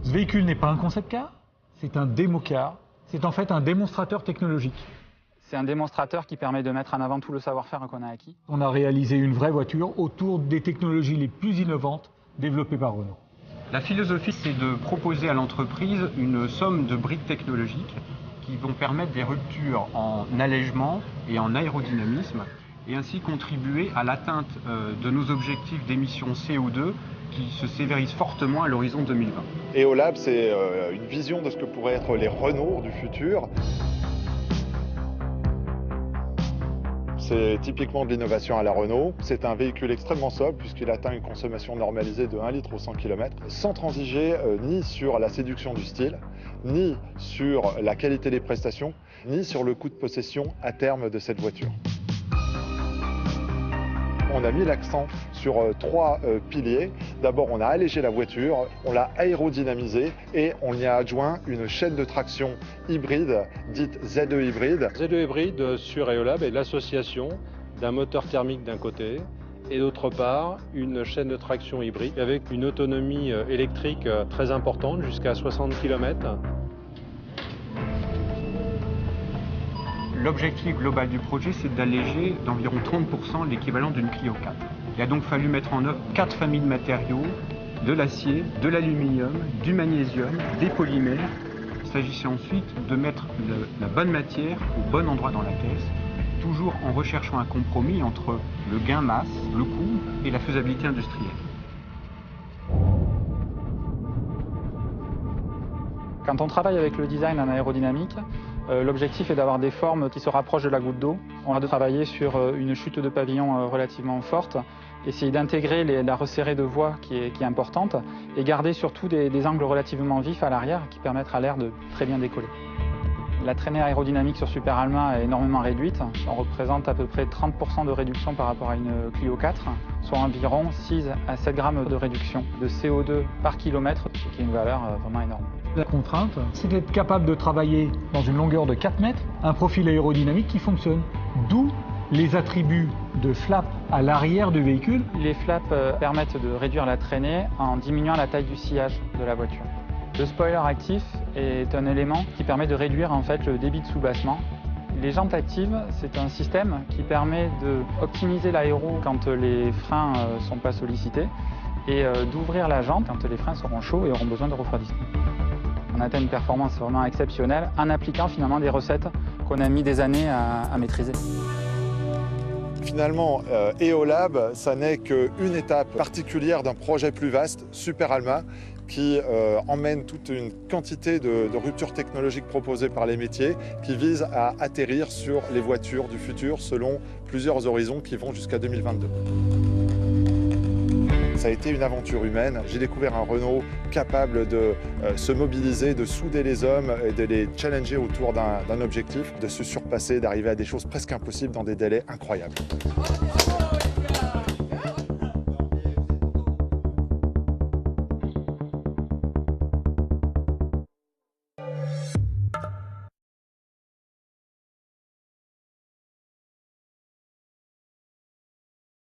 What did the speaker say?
Ce véhicule n'est pas un concept car, c'est un démo car. C'est en fait un démonstrateur technologique. C'est un démonstrateur qui permet de mettre en avant tout le savoir-faire qu'on a acquis. On a réalisé une vraie voiture autour des technologies les plus innovantes développées par Renault. La philosophie, c'est de proposer à l'entreprise une somme de briques technologiques qui vont permettre des ruptures en allègement et en aérodynamisme et ainsi contribuer à l'atteinte de nos objectifs d'émissions CO2 qui se sévérisent fortement à l'horizon 2020. Eolab, c'est une vision de ce que pourraient être les Renault du futur. C'est typiquement de l'innovation à la Renault. C'est un véhicule extrêmement sobre puisqu'il atteint une consommation normalisée de 1 litre au 100 km, sans transiger ni sur la séduction du style, ni sur la qualité des prestations, ni sur le coût de possession à terme de cette voiture. On a mis l'accent sur 3 piliers. D'abord, on a allégé la voiture, on l'a aérodynamisée et on y a adjoint une chaîne de traction hybride, dite ZE hybride. ZE hybride sur Eolab est l'association d'un moteur thermique d'un côté et d'autre part une chaîne de traction hybride avec une autonomie électrique très importante, jusqu'à 60 km. L'objectif global du projet, c'est d'alléger d'environ 30% l'équivalent d'une Clio 4. Il a donc fallu mettre en œuvre 4 familles de matériaux, de l'acier, de l'aluminium, du magnésium, des polymères. Il s'agissait ensuite de mettre la bonne matière au bon endroit dans la caisse, toujours en recherchant un compromis entre le gain masse, le coût et la faisabilité industrielle. Quand on travaille avec le design en aérodynamique, l'objectif est d'avoir des formes qui se rapprochent de la goutte d'eau. On a travaillé sur une chute de pavillon relativement forte, essayer d'intégrer la resserrée de voie qui est importante et garder surtout des angles relativement vifs à l'arrière qui permettent à l'air de très bien décoller. La traînée aérodynamique sur Super Alma est énormément réduite. On représente à peu près 30% de réduction par rapport à une Clio 4, soit environ 6 à 7 grammes de réduction de CO2 par kilomètre, ce qui est une valeur vraiment énorme. La contrainte, c'est d'être capable de travailler dans une longueur de 4 mètres, un profil aérodynamique qui fonctionne. D'où les attributs de flap à l'arrière du véhicule. Les flaps permettent de réduire la traînée en diminuant la taille du sillage de la voiture. Le spoiler actif est un élément qui permet de réduire en fait le débit de soubassement. Les jantes actives, c'est un système qui permet d'optimiser l'aéro quand les freins ne sont pas sollicités et d'ouvrir la jante quand les freins seront chauds et auront besoin de refroidissement. On atteint une performance vraiment exceptionnelle en appliquant finalement des recettes qu'on a mis des années à maîtriser. Finalement, Eolab, ça n'est qu'une étape particulière d'un projet plus vaste, Super Alma, qui emmène toute une quantité de ruptures technologiques proposées par les métiers qui visent à atterrir sur les voitures du futur selon plusieurs horizons qui vont jusqu'à 2022. Ça a été une aventure humaine. J'ai découvert un Renault capable de se mobiliser, de souder les hommes et de les challenger autour d'un objectif, de se surpasser, d'arriver à des choses presque impossibles dans des délais incroyables.